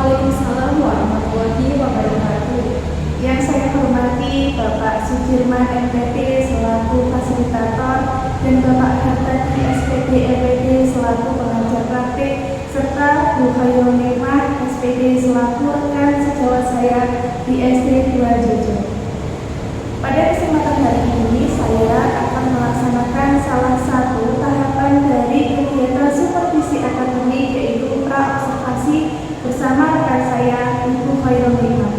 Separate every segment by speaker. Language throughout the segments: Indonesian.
Speaker 1: Waalaikumsalam warahmatullahi wabarakatuh.
Speaker 2: Yang saya hormati Bapak Sudirman MPT selaku fasilitator dan Bapak Hartadi SPD LPD selaku pengajar praktik serta Bu Khairul Nikmah SPD selaku rekan sejawat saya di SD 2 Jojo. Pada kesempatan hari ini saya akan melaksanakan salah satu tahapan dari kegiatan supervisi akademik yaitu pra-observasi bersama rekan saya Ibu Khairul Nikmah.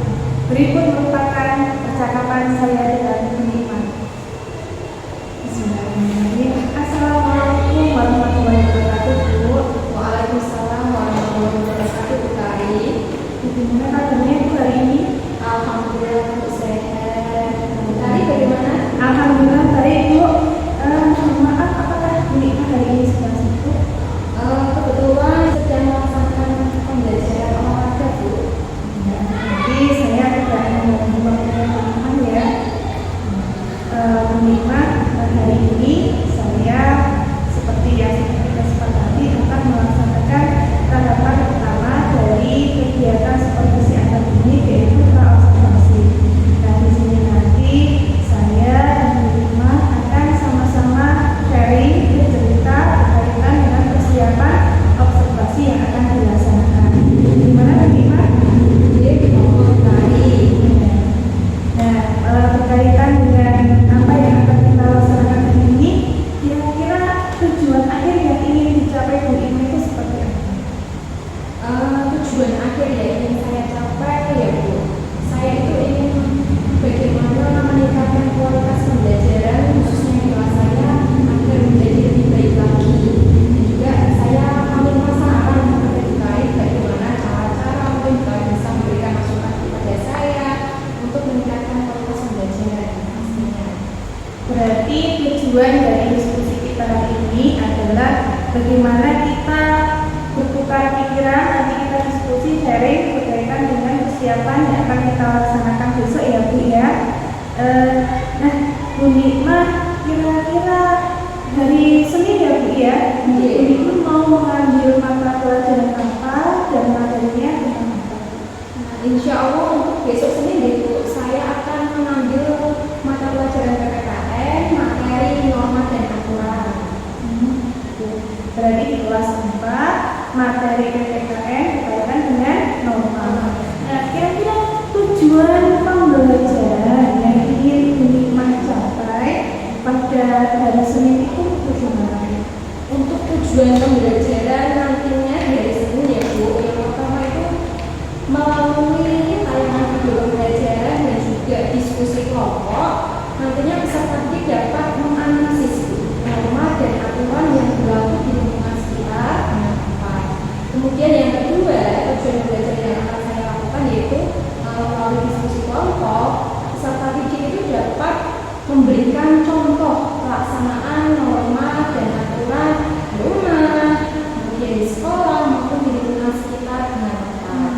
Speaker 2: Berikut merupakan percakapan saya dengan Ibu Nikmah. Bismillahirrahmanirrahim. Assalamualaikum warahmatullahi wabarakatuh, Bu.
Speaker 1: Waalaikumsalam warahmatullahi wabarakatuh, Bu Kari.
Speaker 2: Bagaimana kabarnya Bu hari ini?
Speaker 1: Alhamdulillah Bu sehat. Bu Kari bagaimana?
Speaker 2: Alhamdulillah baik, Bu. Mohon maaf, apakah Bu Nikmah hari ini sedang sibuk?
Speaker 1: Kebetulan sedang melaksanakan pembelajaran olahraga, Bu.
Speaker 2: Jadi saya tidak mengganggu waktunya Bu Nikmah ya. Bu Nikmah hari ini saya seperti yang sudah kita sepakati akan melaksanakan tahapan pertama dari kegiatan supervisi akademik yaitu pra-observasi. Nah di sini nanti saya dan Bu Nikmah akan sama-sama sharing bercerita berkaitan dengan persiapan observasi yang akan dilaksanakan. Gimana Bu Nikmah? Nah, berkaitan dengan apa yang akan kita laksanakan hari ini, kira-kira tujuan akhir yang ingin dicapai Bu Nikmah itu seperti apa?
Speaker 1: Tujuan akhir yang ingin saya capai ya Bu, saya itu ingin bagaimana meningkatkan kualitas pembelajaran khususnya di kelas saya agar menjadi lebih baik lagi. Dan juga saya kami melaksanakan terkait bagaimana cara-cara mungkin bisa memberikan masukan kepada saya untuk meningkatkan kualitas pembelajaran pastinya.
Speaker 2: Berarti tujuan dari diskusi kita hari ini adalah bagaimana kita bertukar pikiran, nanti kita diskusi sharing berkaitan dengan persiapan yang akan kita laksanakan besok ya Bu ya. Nah Bu Nikmah kira-kira hari Senin ya Bu ya, Bu Nikmah mau mengambil mata pelajaran apa dan materinya tentang apa?
Speaker 1: Nah, insya Allah untuk besok Senin Bu, saya akan mengambil mata pelajaran PPKN, materi norma dan aturan.
Speaker 2: Berarti di kelas 4 materi PPKN berkaitan dengan norma. Nah, kira-kira tujuan pembelajaran yang ingin Bu Nikmah capai pada hari Senin itu bagaimana?
Speaker 1: Untuk tujuan pembelajaran nantinya dari Senin ya Bu, yang pertama itu melalui tayangan video pembelajaran dan juga diskusi kelompok, nantinya peserta didik dapat menganalisis norma dan aturan yang berlaku di lingkungan sekitar dengan tepat. Kemudian yang kedua, tujuan pembelajaran yang akan saya lakukan yaitu melalui diskusi kelompok, peserta didik itu dapat memberikan contoh pelaksanaan norma dan aturan di rumah, kemudian di sekolah maupun di lingkungan sekitar dengan tepat.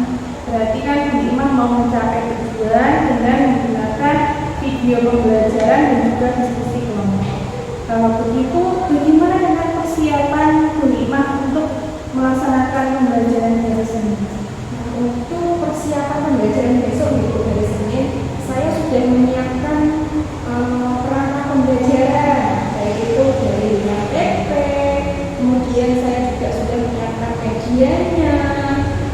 Speaker 2: Berarti kan Bu Nikmah mau mencapai tujuan dengan menggunakan video pembelajaran dan juga diskusi kelompok. Kalau begitu, bagaimana dengan persiapan Bu Nikmah untuk melaksanakan pembelajaran hari Senin?
Speaker 1: Nah, untuk persiapan pembelajaran besok Ibu dari Senin, saya sudah menyiapkan perangkat pembelajaran, baik itu dari HTP, kemudian saya juga sudah menyiapkan medianya,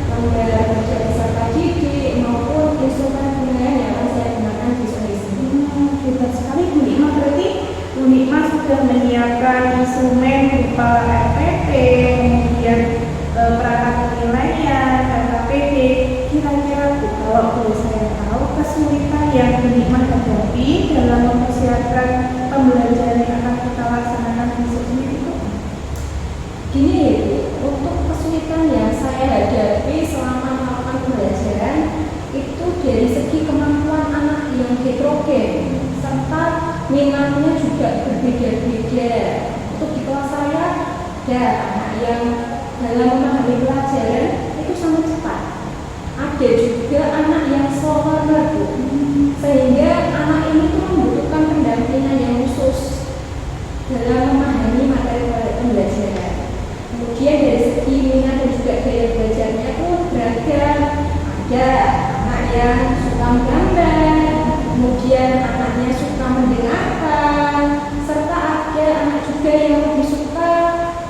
Speaker 1: lembar kerja peserta didik maupun instrumen penilaian yang akan saya gunakan besok di sini.
Speaker 2: Hebat sekali Bu Nikmah, berarti Bu Nikmah sudah menyiapkan instrumen berupa RPP, kemudian perangkat penilaian, KKPD. Kira-kira Bu, kalau boleh saya tahu kesulitan yang Bu Nikmah hadapi dalam mempersiapkan pembelajaran yang akan kita laksanakan besok ini itu?
Speaker 1: Gini ya Bu, untuk kesulitan yang saya hadapi selama melakukan pembelajaran itu dari segi kemampuan anak yang heterogen serta minatnya juga berbeda-beda. Untuk di kelas saya ada anak yang dalam memahami pelajaran itu sangat cepat, ada juga anak yang slow learner Bu, sehingga anak ini tuh membutuhkan pendampingan yang khusus dalam memahami materi pembelajaran. Kemudian dari segi minat dan juga gaya belajarnya pun beragam. yang suka menggambar, kemudian anaknya suka mendengarkan, serta ada anak juga yang lebih suka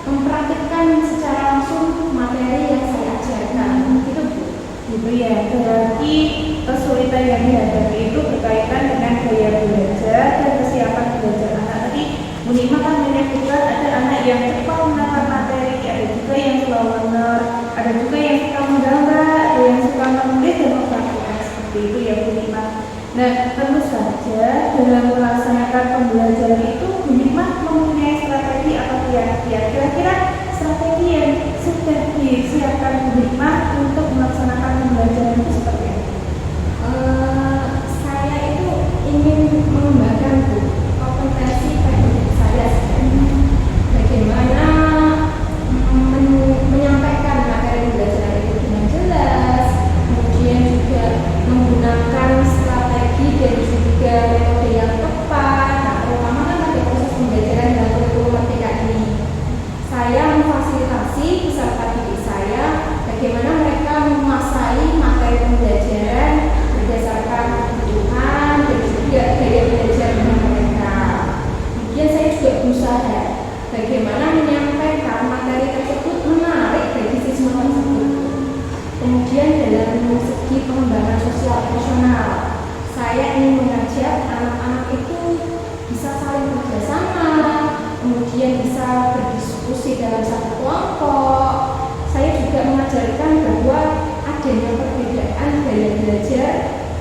Speaker 1: mempraktikkan secara langsung materi yang saya ajarkan. Gitu Bu.
Speaker 2: Gitu ya, berarti kesulitan yang dihadapi itu berkaitan dengan gaya belajar dan kesiapan belajar anak. Tadi Bu Nima kan menyebutkan ada anak yang cepat menangkap materi, ada juga yang slow learner, ada juga yang suka menggambar, ada yang suka menulis dan mempraktikkan seperti itu ya Bu Nima. Nah, tentu saja dalam melaksanakan pembelajaran itu Bu Nima mempunyai strategi atau kiat-kiat. Kira-kira strategi yang sudah disiapkan Bu Nima untuk melaksanakan pembelajaran itu seperti apa?
Speaker 1: Saya itu ingin mengembangkan Bu, kompetensi pedagogik saya bagaimana menyampaikan materi pembelajaran itu dengan jelas, kemudian juga menggunakan strategi dan juga metode yang tepat. Nah, terutama kan pada proses pembelajaran dalam kurikulum Merdeka ini, saya memfasilitasi peserta didik saya bagaimana mereka menguasai materi pembelajaran berdasarkan kebutuhan dan juga gaya belajar mereka. Kemudian saya juga berusaha bagaimana menyampaikan materi tersebut menarik bagi siswa tersebut. Kemudian dalam segi pengembangan sosial emosional, saya ingin mengajak anak-anak itu bisa saling bekerjasama, kemudian bisa berdiskusi dalam satu kelompok. Saya juga mengajarkan bahwa adanya perbedaan gaya belajar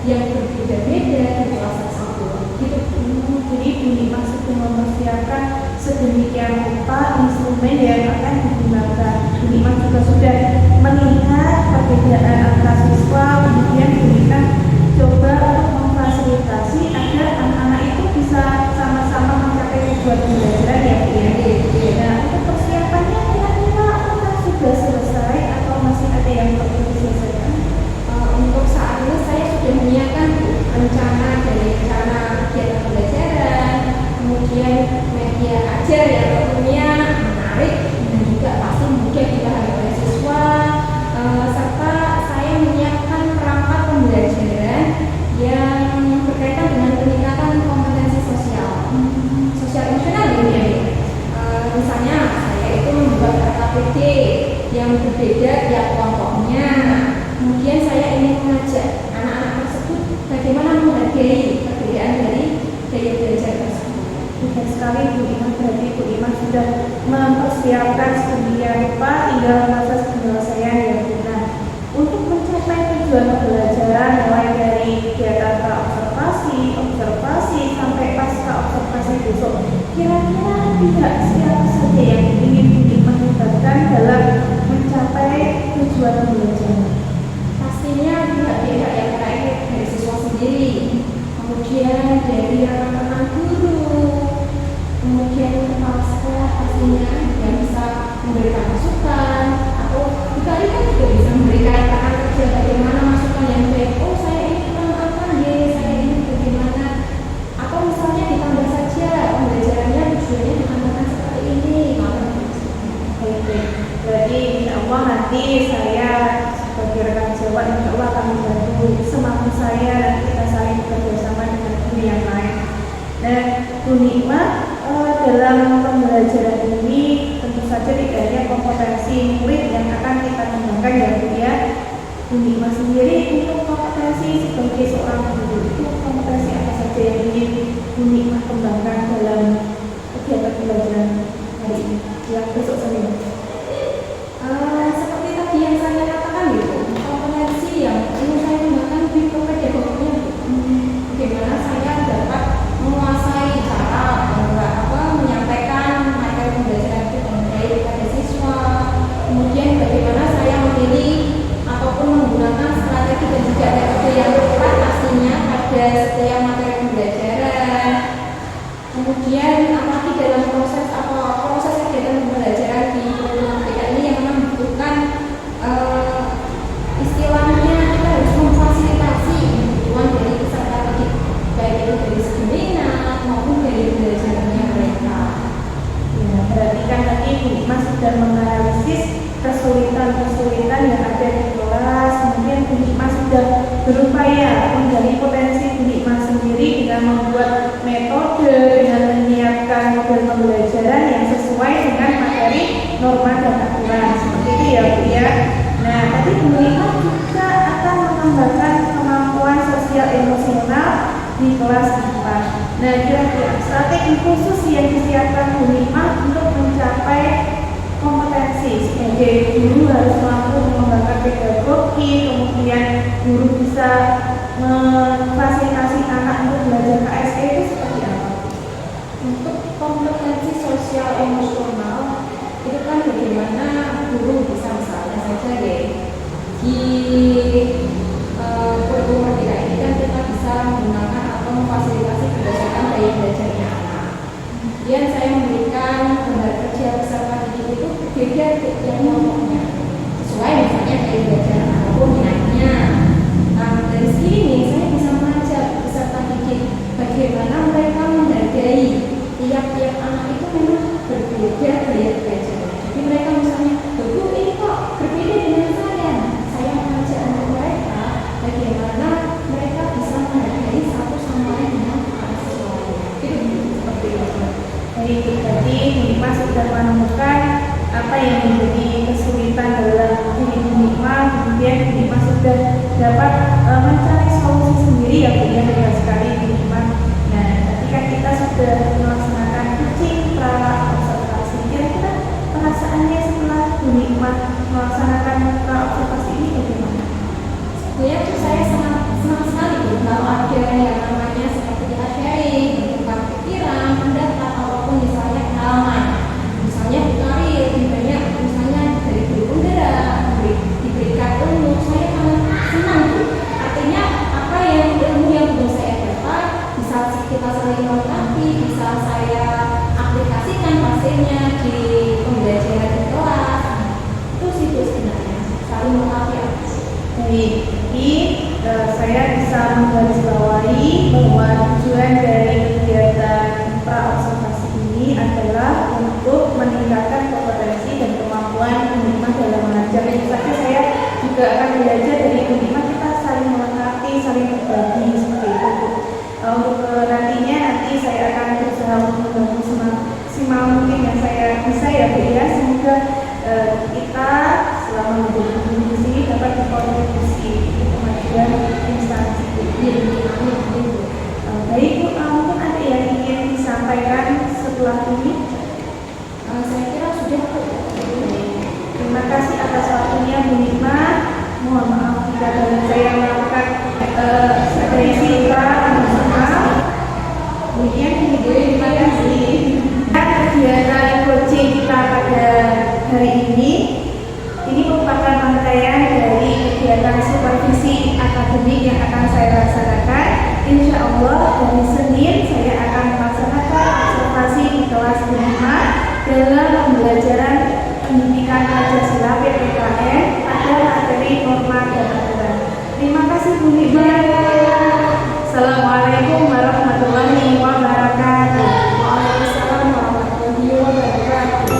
Speaker 1: yang berbeda-beda di kelas tersebut. Gitu.
Speaker 2: Jadi Bu Nima sudah mempersiapkan sedemikian rupa instrumen yang akan digunakan. Bu Nima juga sudah melihat perbedaan antara siswa, kemudian Bu Nima coba untuk memfasilitasi agar anak-anak itu bisa sama-sama mencapai tujuan pembelajaran ya Bu ya. Nah, untuk persiapannya kira-kira apakah sudah selesai atau masih ada yang perlu diselesaikan?
Speaker 1: Untuk saat ini saya sudah menyiapkan Bu, rencana kegiatan pembelajaran, kemudian media ajar yang tentunya menarik dan juga pasti mudah dipahami oleh siswa, serta saya menyiapkan perangkat pembelajaran yang berkaitan dengan peningkatan kompetensi sosial emosional ini ya. Misalnya saya itu membuat RKPD yang berbeda tiap kelompoknya. Kemudian saya ingin mengajak anak-anak tersebut bagaimana menghargai perbedaan dari gaya belajar tersebut.
Speaker 2: Mudah sekali Bu Nima, berarti Bu Nima sudah mempersiapkan sedemikian rupa, tinggal proses penyelesaian ya Bu. Nah, untuk mencapai tujuan pembelajaran mulai dari kegiatan observasi sampai pasca observasi besok, kira-kira tidak siapa saja yang ingin Bu Nima libatkan dalam mencapai tujuan pembelajaran?
Speaker 1: Pastinya pihak-pihak yang terkait dari siswa sendiri, kemudian dari rekan-rekan guru, kemudian kepala sekolah pastinya yang bisa memberikan masukan, atau dikali kan juga bisa memberikan rekan kerja bagaimana masukan yang baik. Oh, saya ini kurang apa ya, saya ini bagaimana, atau misalnya ditambah saja pembelajarannya tujuannya ditambahkan seperti ini.
Speaker 2: Baik, berarti insya Allah nanti saya sebagai rekan sejawat insya Allah akan membantu semampu saya dan kita saling bekerjasama dengan guru yang lain. Dan Bu Nima dalam pembelajaran ini tentu saja tidak hanya kompetensi murid yang akan kita kembangkan ya Bu ya. Bu Nima sendiri untuk kompetensi sebagai seorang guru itu kompetensi apa saja yang ingin Bu Nima kembangkan dalam kegiatan pembelajaran hari ini yang besok Senin?
Speaker 1: Seperti tadi yang saya katakan gitu, kompetensi yang ingin saya kembangkan lebih ke pedagogiknya, bagaimana saya dapat menguasai cara menyampaikan materi pembelajaran itu dengan baik kepada siswa, kemudian bagaimana saya memilih ataupun menggunakan strategi dan juga metode yang tepat pastinya pada setiap materi pembelajaran. Kemudian apalagi dalam proses kegiatan pembelajaran di kurikulum Merdeka ini yang memang membutuhkan istilahnya kita harus memfasilitasi kebutuhan dari peserta didik, baik itu dari segi minat maupun dari belajarnya mereka.
Speaker 2: Ya, berarti kan tadi Bu Nima sudah menganalisis kesulitan yang ada di kelas, kemudian Bu Nima sudah berupaya menggali potensi Bu Nikmah sendiri dengan membuat metode, dengan menyiapkan model pembelajaran yang sesuai dengan materi, norma, dan aturan. Seperti itu ya Bu ya. Nah, tadi Bu Nikmah juga akan mengembangkan kemampuan sosial emosional di kelas 4. Nah, kira-kira strategi khusus yang disiapkan Bu Nikmah untuk mencapai kompetensi sebagai guru harus mampu mengembangkan pedagogi, kemudian guru bisa memfasilitasi anak untuk belajar KSE itu seperti apa?
Speaker 1: Untuk kompetensi sosial emosional itu kan bagaimana guru bisa misalnya saja ya di kurikulum Merdeka ini kan kita bisa menggunakan atau memfasilitasi berdasarkan gaya belajarnya anak. Kemudian saya memberikan gambar kerja peserta didik itu berbeda tiap kelompoknya sesuai misalnya gaya belajar ataupun minatnya. Nah, dari sini saya bisa mengajak peserta didik bagaimana mereka menghargai tiap-tiap anak itu memang berbeda gaya belajarnya. Jadi mereka misalnya, Bu ini kok berbeda dengan saya mengajak anak mereka bagaimana mereka bisa menghargai satu sama lain dengan sesuai. Itu seperti itu.
Speaker 2: Baik, berarti Bu Nikmah sudah menemukan apa yang menjadi kesulitan dalam diri Bu Nikmah, kemudian Bu Nikmah sudah dapat mencari solusi sendiri ya Bu ya, benar sekali Bu Nikmah. Nah, ketika kita sudah melaksanakan coaching pra observasi, kira-kira perasaannya setelah Bu Nikmah melaksanakan pra observasi ini bagaimana?
Speaker 1: Sebenarnya tuh saya sangat senang sekali Bu, kalau ada yang namanya seperti kita sharing, bertukar pikiran, pendapat, ataupun misalnya pengalaman. Misalnya Bu Kari lebih banyak misalnya dari guru penggerak, diberikan ilmu, saya sangat senang Bu. Artinya apa yang ilmu yang belum saya dapat bisa kita saling melengkapi, bisa saya aplikasikan hasilnya di pembelajaran di kelas. Itu sih Bu sebenarnya, saling melengkapi.
Speaker 2: Baik, jadi saya bisa menggarisbawahi bahwa tujuan dari kegiatan pra observasi ini adalah untuk meningkatkan kompetensi dan kemampuan Bu Nikmah dalam mengajar. Tapi saya juga akan belajar dari Bu Nikmah, kita saling melengkapi, saling berbagi seperti itu. Untuk nantinya saya akan berusaha membantu semaksimal mungkin yang saya bisa ya Bu ya. Semoga kita selama menjadi guru di sini dapat berkontribusi untuk kemajuan instansi. Baik Bu, mungkin ada yang ingin disampaikan setelah ini?
Speaker 1: Saya kira sudah Bu.
Speaker 2: Terima kasih atas waktunya Bu Nikmah. Mohon maaf jika dalam saya melakukan sesi pra-observasi. Kemudian terima kasih. Kegiatan coaching kita pada hari ini merupakan rangkaian dari kegiatan supervisi akademik yang akan saya laksanakan. Insya Allah hari Senin saya akan melaksanakan observasi di kelas 5 dalam pembelajaran pendidikan Pancasila PPKN pada materi norma dan aturan. Terima kasih Bu Nikmah. Assalamualaikum warahmatullahi wabarakatuh.
Speaker 1: Waalaikumsalam warahmatullahi wabarakatuh.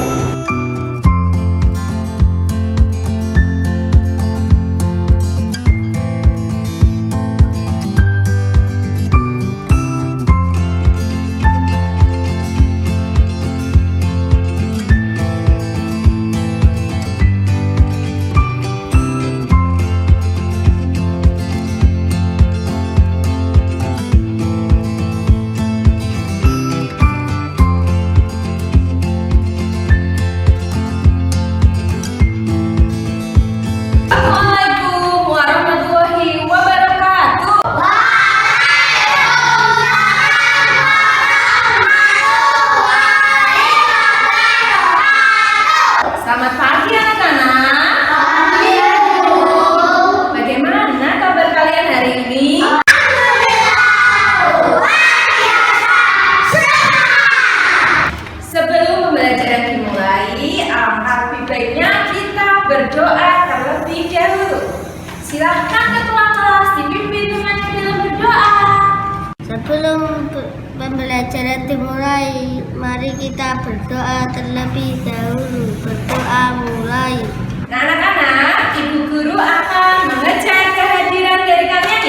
Speaker 3: berdoa terlebih dahulu. Silahkan ketua kelas dipimpin dengan dalam berdoa.
Speaker 4: Sebelum pembelajaran dimulai, mari kita berdoa terlebih dahulu. Berdoa mulai.
Speaker 3: Nah, anak-anak, ibu guru akan mengejar kehadiran dari kalian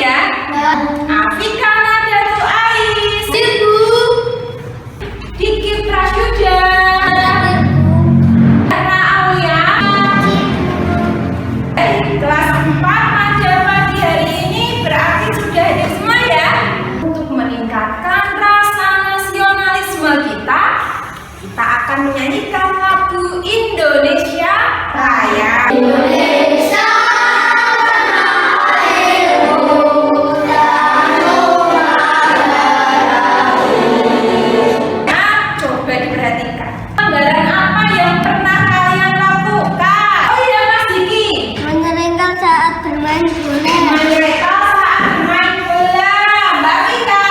Speaker 3: mereka saat bermain bola. Mbak Vika.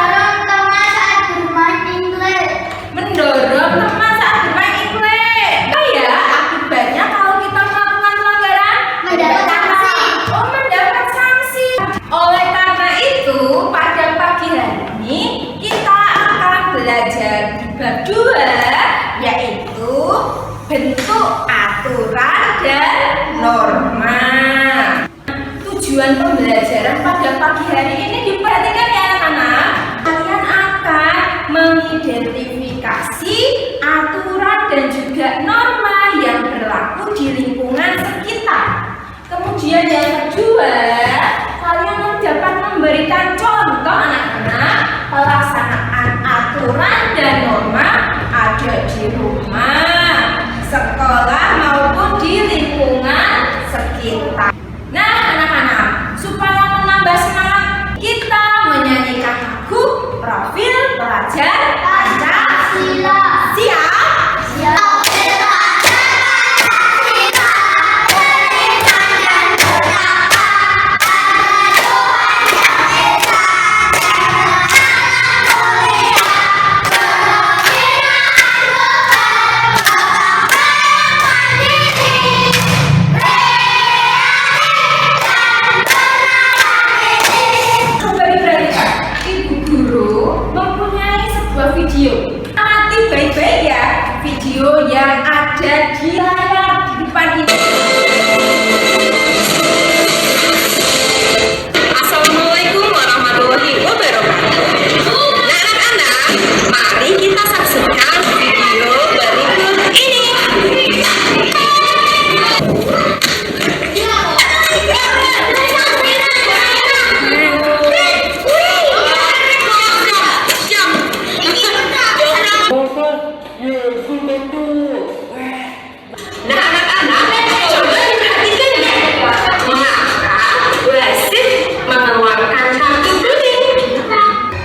Speaker 4: Mendorong teman saat bermain Inggris.
Speaker 3: Mendorong teman saat bermain Inggris. Oh ya, akibatnya kalau kita melakukan pelanggaran
Speaker 4: Mendapat sanksi.
Speaker 3: Oh, mendapat sanksi. Oleh karena itu, pada pagi hari ini kita akan belajar di bab 2, yaitu bentuk aturan dan norma. Tujuan pembelajaran pada pagi hari ini diperhatikan ya anak-anak. Kalian akan mengidentifikasi aturan dan juga norma yang berlaku di lingkungan sekitar. Kemudian yang kedua, kalian dapat memberikan contoh anak-anak pelaksanaan aturan dan norma ada di rumah, sekolah maupun di lingkungan sekitar. Nah anak-anak, supaya menambah semangat kita menyanyikan lagu Profil Pelajar Pancasila. Siap? Coba diperhatikan, Ibu Guru mempunyai sebuah video. Amati baik-baik ya video yang ada di layar di depan ini.
Speaker 5: Assalamualaikum warahmatullahi wabarakatuh. Nah anak-anak, mari kita saksikan video berikut ini. Nah anak-anak, coba diperhatikan ya, mengapa wasit mengeluarkan kartu kuning?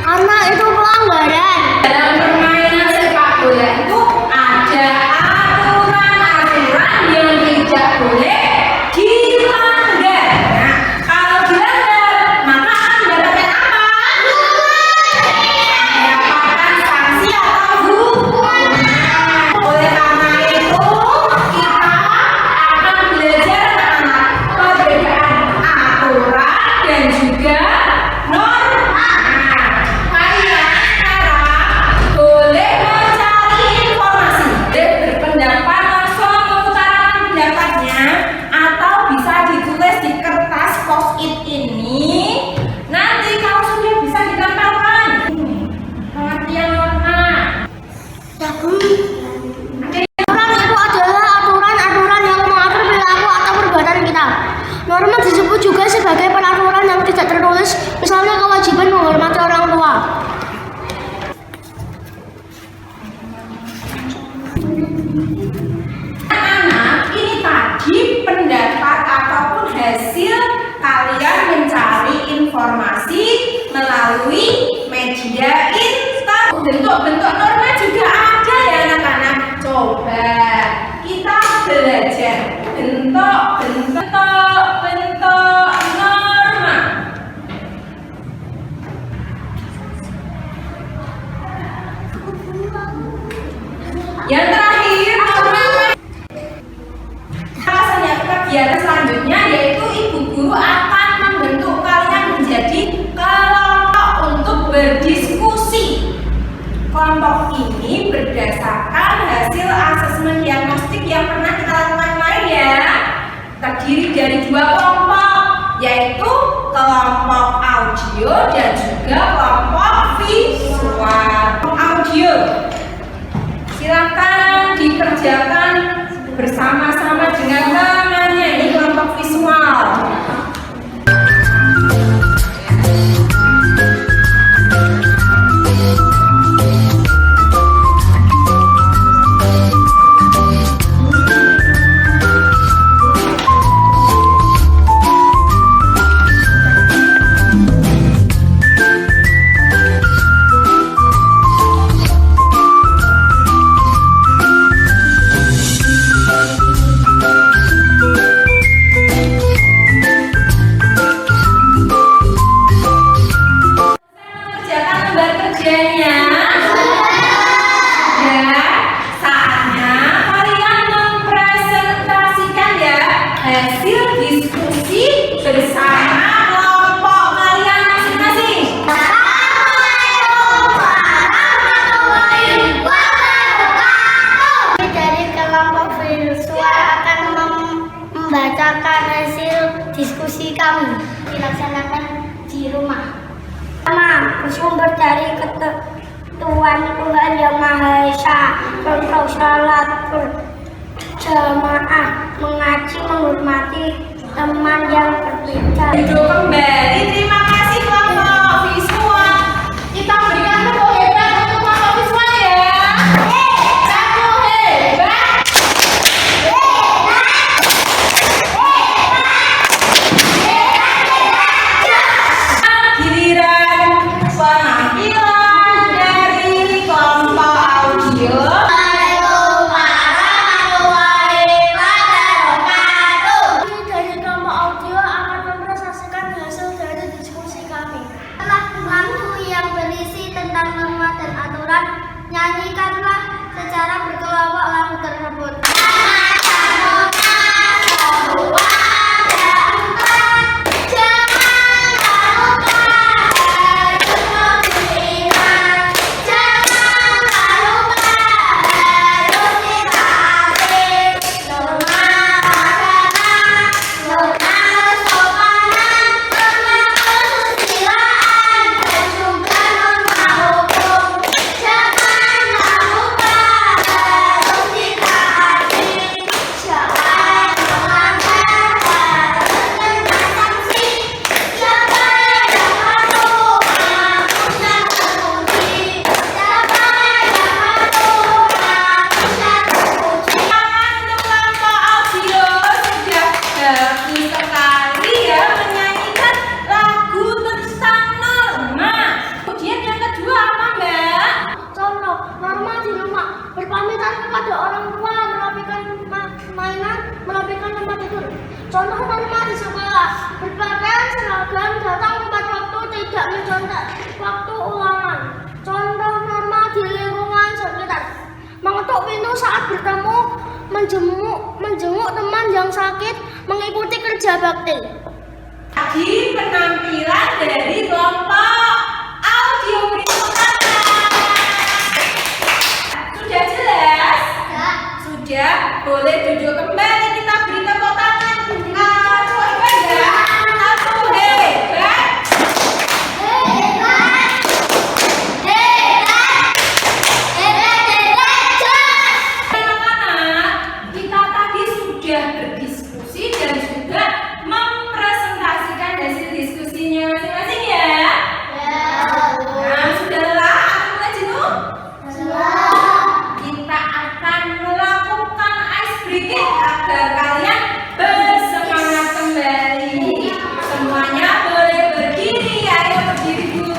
Speaker 4: Karena itu pelanggaran.
Speaker 3: Dalam permainan sepak bola itu ada aturan-aturan yang tidak boleh dilanggar. Nah, kalau dilanggar, maka akan mendapatkan apa? Mendapatkan sanksi atau hukuman. Oleh karena itu, kita akan belajar anak-anak perbedaan aturan dan juga norma. Kalian sekarang boleh mencari informasi dan berpendapat langsung mengutarakan pendapatnya atau bisa ditulis di kertas post-it ini. Nanti kalau sudah bisa ditempelkan. Pengertian norma.
Speaker 4: Aturan itu adalah aturan-aturan yang mengatur perilaku atau perbuatan kita. Norma disebut juga sebagai peraturan yang tidak tertulis, misalnya kewajiban menghormati orang tua.
Speaker 3: Anak-anak, ini tadi pendapat ataupun hasil kalian mencari informasi melalui media internet. Bentuk-bentuk norma juga ada ya anak-anak. Coba kita belajar bentuk norma. Yang terakhir, kegiatan selanjutnya yaitu ibu guru akan membentuk kalian menjadi kelompok untuk berdiskusi. Kelompok ini berdasarkan hasil asesmen diagnostik yang pernah kita lakukan kemarin ya. Terdiri dari 2 kelompok, yaitu kelompok audio dan juga kelompok visual. Audio, silakan dikerjakan bersama-sama dengan temannya. Ini kelompok visual.
Speaker 4: dilaksanakan di rumah. Pertama, bersumber dari ketentuan Tuhan Yang Maha Esa. Contoh salat berjamaah, mengaji, menghormati teman yang berbeda.
Speaker 3: Duduk kembali. Terima kasih kelompok visual. Kita berikan tepuk hebat untuk kelompok visual ya. Satu hebat. Giliran penampilan dari kelompok audio.
Speaker 4: Dari kelompok audio akan mempresentasikan hasil dari diskusi kami. Setelah lagu yang berisi tentang norma dan aturan, nyanyikanlah secara berkelompok lagu tersebut.
Speaker 3: Untuk kelompok audio sudah bagus sekali ya menyanyikan lagu tentang norma. Kemudian yang kedua apa Mbak?
Speaker 4: Contoh, norma di rumah berpamitan kepada orang tua, merapikan mainan, merapikan tempat tidur. Contoh norma di sekolah berpakaian seragam, datang tepat waktu, tidak mencontek waktu ulangan. Contoh norma di lingkungan sekitar mengetuk pintu saat bertemu, menjenguk teman yang sakit, mengikuti kerja bakti.
Speaker 3: Lagi penampilan dari kelompok audio berikutnya. Sudah jelas? Sudah, boleh duduk kembali. Kita beri tepuk tangan. Aku hebat ya. Aku hebat. Anak-anak, kita tadi sudah berdiskusi dan juga mempresentasikan hasil diskusinya masing-masing ya. Nah, sudah lelah atau mulai jenuh? Kita akan melakukan ice breaking agar kalian bersemangat kembali. Semuanya boleh berdiri. Ayo berdiri dulu.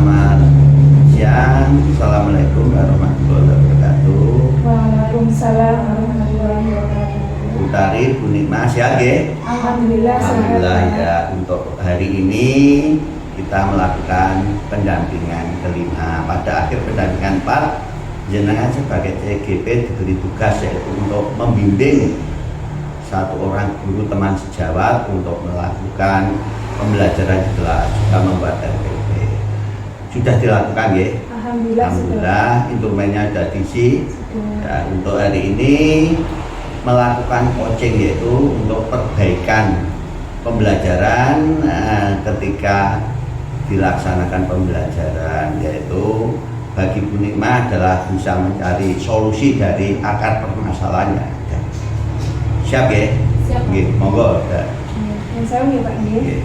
Speaker 6: Selamat siang. Assalamualaikum warahmatullahi wabarakatuh.
Speaker 2: Waalaikumsalam warahmatullahi wabarakatuh.
Speaker 6: Bu Tari, Bu Nikmah, siang ya?
Speaker 2: Alhamdulillah sehat.
Speaker 6: Alhamdulillah ya. Untuk hari ini kita melakukan pendampingan kelima. Pada akhir pendampingan Pak, jenengan sebagai CGP diberi tugas yaitu untuk membimbing satu orang guru teman sejawat untuk melakukan pembelajaran di kelas, juga membuat RPP. Sudah dilakukan ya?
Speaker 2: Alhamdulillah.
Speaker 6: Alhamdulillah, instrumennya sudah diisi.
Speaker 2: Sudah.
Speaker 6: Ya, untuk hari ini melakukan coaching yaitu untuk perbaikan pembelajaran ketika dilaksanakan pembelajaran, yaitu bagi Bu Nikmah adalah bisa mencari solusi dari akar permasalahannya. Ya. Siap ya?
Speaker 1: Siap.
Speaker 6: Oke, monggo. Ya.
Speaker 2: Yang saya ya Pak nggih.
Speaker 6: Oke.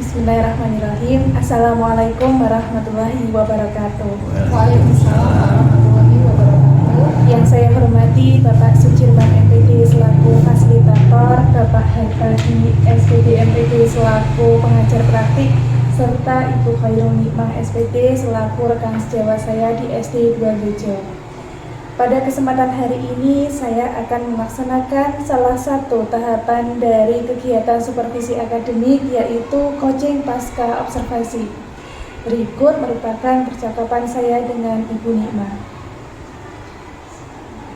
Speaker 2: Bismillahirrahmanirrahim. Assalamualaikum warahmatullahi wabarakatuh.
Speaker 1: Waalaikumsalam warahmatullahi wabarakatuh.
Speaker 2: Yang saya hormati Bapak Sudirman MPD selaku fasilitator, Bapak Hartadi SPD MPD selaku pengajar praktik, serta Ibu Khairul Nikmah SPD selaku rekan sejawat saya di SD 2 Bejo. Pada kesempatan hari ini saya akan melaksanakan salah satu tahapan dari kegiatan supervisi akademik, yaitu coaching pasca observasi. Berikut merupakan percakapan saya dengan Ibu Nikmah.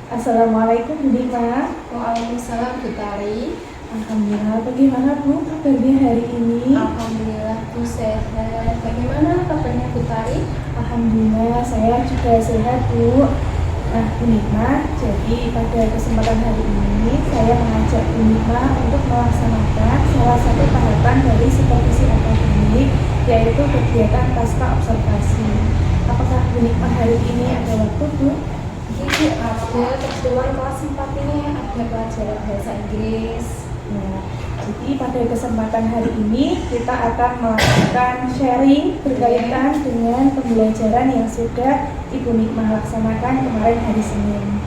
Speaker 2: Assalamualaikum Bu Nikmah.
Speaker 1: Waalaikumsalam Bu Tari.
Speaker 2: Alhamdulillah, bagaimana Bu kabarnya hari ini?
Speaker 1: Alhamdulillah Bu sehat. Bagaimana kabarnya Bu Tari?
Speaker 2: Alhamdulillah saya juga sehat Bu. Nah Bu Nikmah, jadi pada kesempatan hari ini saya mengajak Bu Nikmah untuk melaksanakan salah satu tahapan dari supervisi akademik, yaitu kegiatan pasca observasi. Apakah Bu Nikmah hari ini ada waktu Bu?
Speaker 1: Ini ada kebetulan kelas 4 ini ada pelajaran bahasa Inggris.
Speaker 2: Nah, jadi pada kesempatan hari ini kita akan melakukan sharing berkaitan dengan pembelajaran yang sudah Ibu Nikmah laksanakan kemarin hari Senin.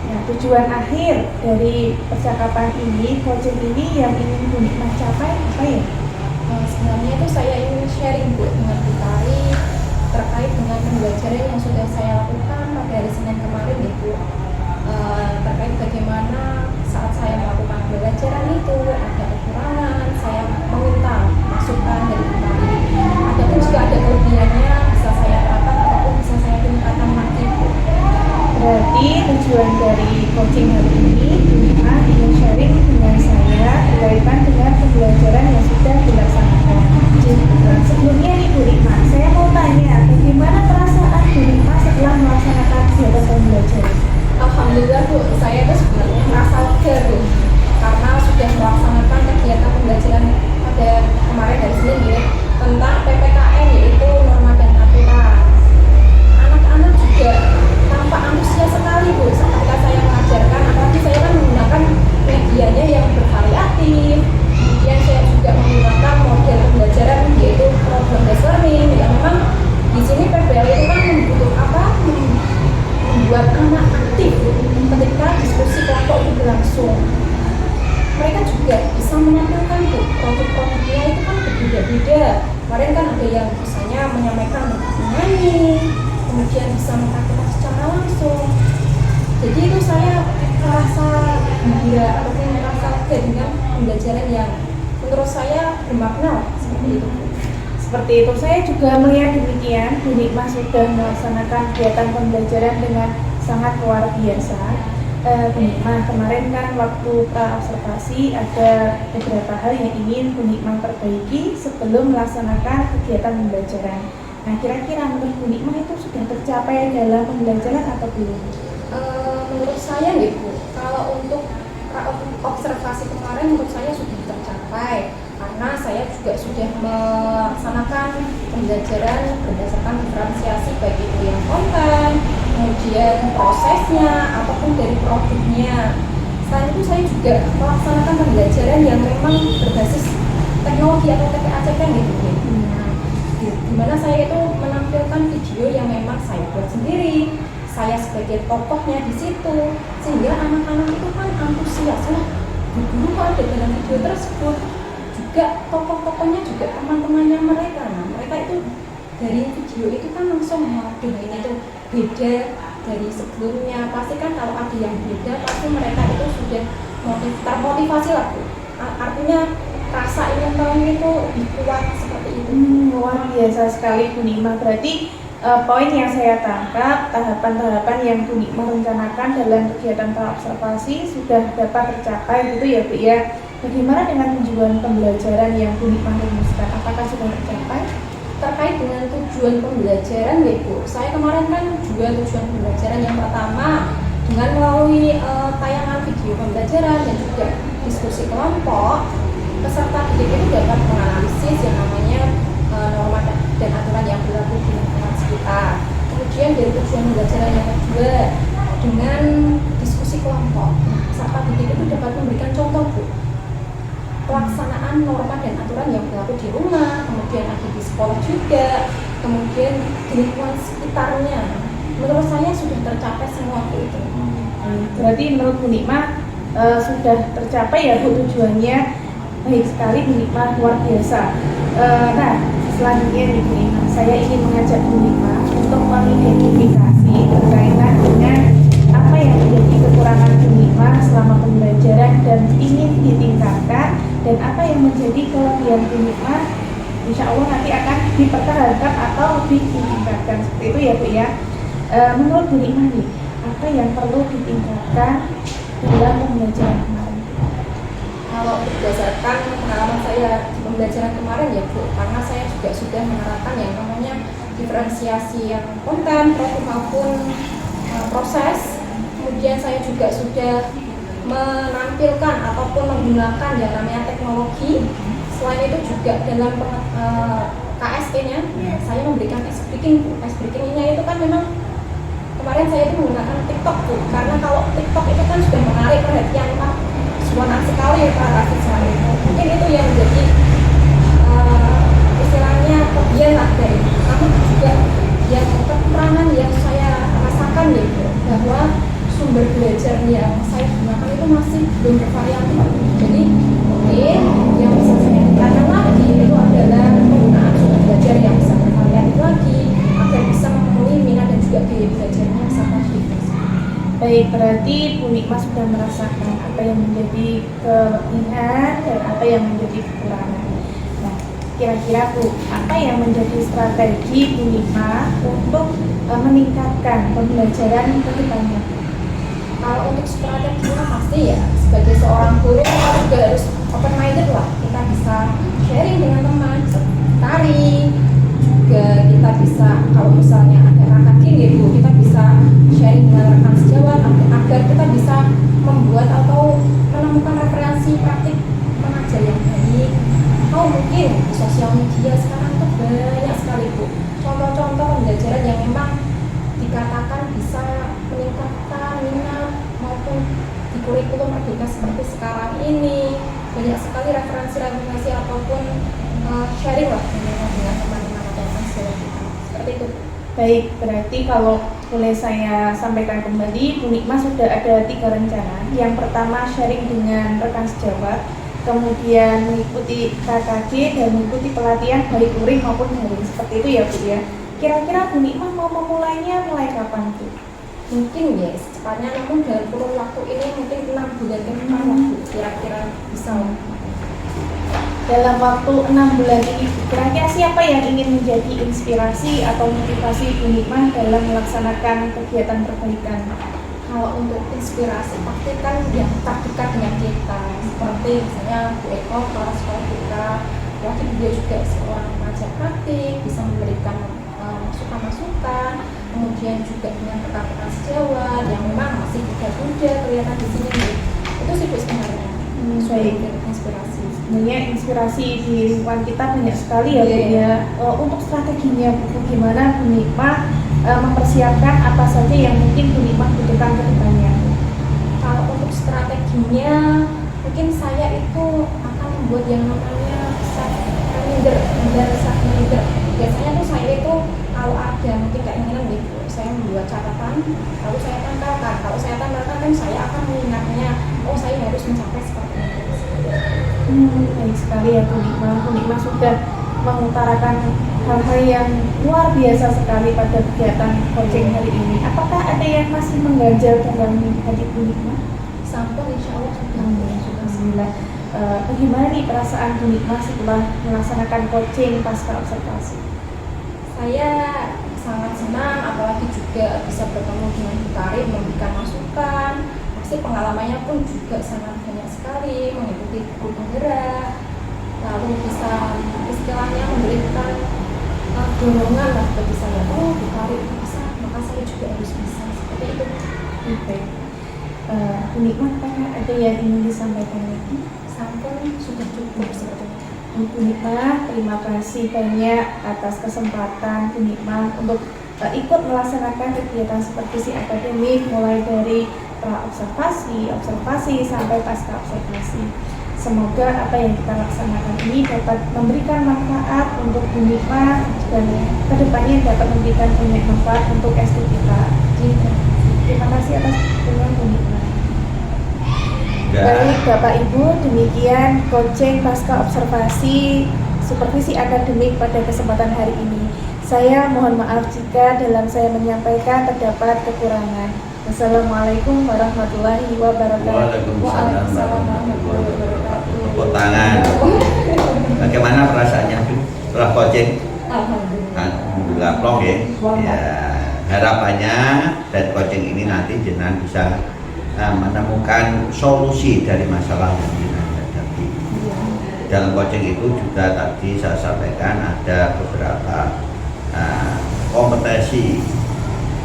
Speaker 2: Nah, tujuan akhir dari percakapan ini, coaching ini yang ingin Bu Nikmah capai apa ya?
Speaker 1: Sebenarnya itu saya ingin sharing Bu dengan Bu Tari terkait dengan pembelajaran yang sudah saya lakukan pada hari Senin kemarin Bu. Terkait bagaimana saat saya melakukan pembelajaran itu ada kekurangan, saya meminta masukan dari Bu Tari. Adapun juga ada kelebihannya bisa saya terapkan ataupun bisa saya tingkatkan lagi Bu.
Speaker 2: Berarti tujuan dari coaching hari ini, Bu Nikmah ingin sharing dengan saya berkaitan dengan pembelajaran yang sudah dilaksanakan. Sebelumnya nih Bu Nikmah, saya mau tanya bagaimana perasaan Bu Nikmah setelah melaksanakan kegiatan pembelajaran?
Speaker 1: Alhamdulillah Bu, saya itu sebenarnya merasa lega Bu, karena sudah melaksanakan kegiatan pembelajaran pada kemarin dari Senin ya, tentang PPKN yaitu norma dan aturan. Anak-anak juga tampak antusias sekali Bu ketika saya mengajarkan, apalagi saya kan menggunakan medianya yang bervariatif. Kemudian saya juga menggunakan model pembelajaran yaitu problem based learning. Ya memang di sini PBL itu kan membuat anak aktif ketika diskusi kelompok itu berlangsung. Mereka juga bisa menampilkan Bu, produk-produknya itu kan berbeda-beda. Kemarin kan ada yang misalnya menyampaikan menyanyi, kemudian bisa mengaktifkan secara langsung. Jadi itu saya merasa gembira ataupun merasa lega dengan pembelajaran yang menurut saya bermakna seperti itu.
Speaker 2: Seperti itu, saya juga melihat demikian. Bu Nikmah sudah melaksanakan kegiatan pembelajaran dengan sangat luar biasa. Bu Nikmah, kemarin kan waktu observasi ada beberapa hal yang ingin Bu Nikmah perbaiki sebelum melaksanakan kegiatan pembelajaran. Nah, kira-kira menurut Bu Nikmah itu sudah tercapai dalam pembelajaran atau belum?
Speaker 1: Menurut saya nih Bu, kalau untuk observasi kemarin menurut saya sudah tercapai, karena saya juga sudah melaksanakan pembelajaran berdasarkan diferensiasi baik itu yang konten, kemudian prosesnya ataupun dari produknya. Selain itu saya juga melaksanakan pembelajaran yang memang berbasis teknologi atau TPACK gitu. Nah, di mana saya itu menampilkan video yang memang saya buat sendiri. Saya sebagai tokohnya di situ, sehingga anak-anak itu kan antusias lah. Guru kok ada dalam video tersebut. Juga tokoh-tokohnya juga teman-temannya mereka. Nah, mereka itu dari video itu kan langsung waduh ini tuh beda dari sebelumnya. Pasti kan kalau ada yang beda pasti mereka itu sudah termotivasi lah Bu. Artinya rasa ingin tahu itu lebih kuat seperti itu.
Speaker 2: Luar biasa sekali Bu Nikmah. Berarti poin yang saya tangkap, tahapan-tahapan yang Bu Nikmah rencanakan dalam kegiatan praobservasi sudah dapat tercapai gitu ya Bu ya. Bagaimana dengan tujuan pembelajaran yang Bu Nikmah rumuskan? Apakah sudah tercapai?
Speaker 1: Terkait dengan tujuan pembelajaran ya Bu, saya kemarin kan tujuan pembelajaran yang pertama dengan melalui tayangan video pembelajaran dan juga diskusi kelompok, peserta didik itu dapat menganalisis yang namanya norma dan aturan yang berlaku di lingkungan sekitar. Kemudian dari tujuan pembelajaran yang kedua dengan diskusi kelompok, peserta didik itu dapat memberikan contoh Bu, pelaksanaan norma dan aturan yang berlaku di rumah, kemudian ada di sekolah juga, kemudian di lingkungan sekitarnya. Menurut saya sudah tercapai semua Bu itu.
Speaker 2: Berarti menurut Bu Nikmah sudah tercapai ya Bu tujuannya. Baik sekali Bu Nikmah, luar biasa. Nah, selanjutnya nih Bu Nikmah, saya ingin mengajak Bu Nikmah untuk mengidentifikasi berkaitan dengan apa yang menjadi kekurangan Bu Nikmah selama pembelajaran dan ingin ditingkatkan, dan apa yang menjadi kelebihan Bu Nikmah insya Allah nanti akan dipertahankan atau lebih ditingkatkan. Seperti itu ya Bu ya. Menurut Bu Nikmah nih, apa yang perlu ditingkatkan dalam pembelajaran kemarin?
Speaker 1: Kalau berdasarkan pengalaman saya di pembelajaran kemarin ya Bu, karena saya juga sudah menerapkan yang namanya diferensiasi yang konten, produk maupun proses. Kemudian saya juga sudah menampilkan ataupun menggunakan yang namanya teknologi. Selain itu juga dalam KSE-nya saya memberikan ice breaking Bu. Ice breaking-nya itu kan memang kemarin saya itu menggunakan TikTok Bu, karena kalau TikTok itu kan sudah menarik perhatian Pak, banyak sekali ya para siswa itu. Mungkin itu yang menjadi istilahnya kelebihan lah dari, namun juga yang kekurangan yang saya rasakan ya Bu, bahwa sumber belajar yang saya gunakan itu masih belum bervariatif. Jadi mungkin yang bisa saya tingkatkan lagi itu adalah penggunaan sumber belajar yang bisa bervariatif lagi agar bisa memenuhi minat dan juga gaya belajarnya sama kita.
Speaker 2: Baik, berarti Bu Nikmah sudah merasakan apa yang menjadi kelebihan dan apa yang menjadi kekurangan. Nah, kira-kira Bu, apa yang menjadi strategi Bu Nikmah untuk meningkatkan pembelajaran ke depannya?
Speaker 1: Kalau untuk strateginya pasti ya sebagai seorang guru kita juga harus open minded lah. Kita bisa sharing dengan teman, bisa tari, juga kita bisa kalau misalnya ada rakatin ya Bu, kita bisa sharing dengan rekan sejawat agar kita bisa membuat atau menemukan referensi praktik mengajar yang baik. Atau mungkin di sosial media sekarang tuh banyak sekali Bu contoh-contoh pembelajaran yang memang dikatakan bisa meningkatkan minat maupun di kurikulum merdeka seperti sekarang ini. Banyak sekali referensi ataupun sharing lah dengan teman-teman atau rekan sejawat kita. Seperti itu.
Speaker 2: Baik, berarti kalau boleh saya sampaikan kembali, Bu Nikmah sudah ada 3 rencana. Yang pertama sharing dengan rekan sejawat, kemudian mengikuti KKG dan mengikuti pelatihan baik luring maupun daring. Seperti itu ya Bu ya. Kira-kira Bu Nikmah mau memulainya mulai kapan Bu?
Speaker 1: Mungkin ya secepatnya, namun dalam kurun waktu ini mungkin 6 bulan ke depan lah Bu, kira-kira bisa.
Speaker 2: Dalam waktu 6 bulan ini, kira-kira siapa yang ingin menjadi inspirasi atau motivasi Bu Nikmah dalam melaksanakan kegiatan perbaikan?
Speaker 1: Kalau untuk inspirasi pasti kan yang terdekat dengan kita, seperti misalnya Bu Eko, kepala sekolah kita, waktu dia juga seorang pengajar praktik, bisa memberikan masukan-masukan, kemudian juga dengan rekan-rekan sejawat yang memang masih muda-muda kelihatan di sini, itu sih Bu sebenarnya.
Speaker 2: Baik.
Speaker 1: Inspirasi.
Speaker 2: Sebenarnya inspirasi di lingkungan kita banyak sekali ya Bu ya. Untuk strateginya Bu, bagaimana Bu Nikmah mempersiapkan apa saja yang mungkin Bu Nikmah butuhkan ke depannya?
Speaker 1: Kalau untuk strateginya, mungkin saya itu akan membuat yang namanya reminder. Biasanya tuh saya itu kalau ada mungkin keinginan gitu, saya membuat catatan, lalu saya tempelkan. Kalau saya tempelkan kan saya akan mengingatnya, oh saya harus mencapai seperti itu.
Speaker 2: Baik sekali ya Bu Nikmah. Bu Nikmah sudah mengutarakan hal-hal yang luar biasa sekali pada kegiatan coaching hari ini. Apakah ada yang masih mengganjal dalam hati Bu Nikmah?
Speaker 1: Sampun insya Allah sudah.
Speaker 2: Alhamdulillah. Bagaimana nih perasaan Bu Nikmah setelah melaksanakan coaching pasca observasi?
Speaker 1: Saya sangat senang, apalagi juga bisa bertemu dengan Bu Karim, memberikan masukan. Pasti pengalamannya pun juga sangat banyak sekali, mengikuti guru penggerak, lalu bisa istilahnya memberikan dorongan lah bagi saya. Oh, Bu Karim bisa, maka saya juga harus bisa. Seperti itu.
Speaker 2: Oke. Bu Nikmah, apakah ada yang ingin disampaikan lagi?
Speaker 1: Sampun sudah cukup sebetulnya.
Speaker 2: Bu Nikmah, terima kasih banyak atas kesempatan Bu Nikmah untuk ikut melaksanakan kegiatan supervisi akademik mulai dari pra-observasi, observasi, sampai pasca observasi. Semoga apa yang kita laksanakan ini dapat memberikan manfaat untuk Bu Nikmah dan kedepannya dapat memberikan banyak manfaat untuk SD kita. Terima kasih atas dukungan Bu Nikmah. Baik Bapak Ibu, demikian coaching pasca observasi supervisi akademik pada kesempatan hari ini. Saya mohon maaf jika dalam saya menyampaikan terdapat kekurangan. Wassalamualaikum warahmatullahi wabarakatuh.
Speaker 6: Waalaikumsalam warahmatullahi wabarakatuh. Tepuk tangan. Bagaimana perasaannya Bu setelah coaching? Alhamdulillah plong ya. Ya, harapannya dari coaching ini nanti jenengan bisa menemukan solusi dari masalah yang jenengan hadapi. Dalam coaching itu juga tadi saya sampaikan ada beberapa kompetensi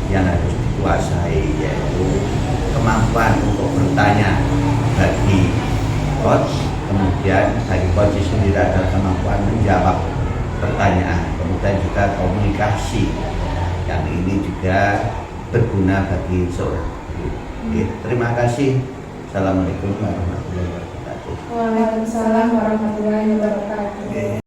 Speaker 6: yang harus dikuasai, yaitu kemampuan untuk bertanya bagi coach, kemudian bagi coach sendiri adalah kemampuan menjawab pertanyaan, kemudian juga komunikasi yang ini juga berguna bagi seorang guru. Terima kasih. Assalamualaikum warahmatullahi wabarakatuh.
Speaker 2: Waalaikumsalam warahmatullahi wabarakatuh.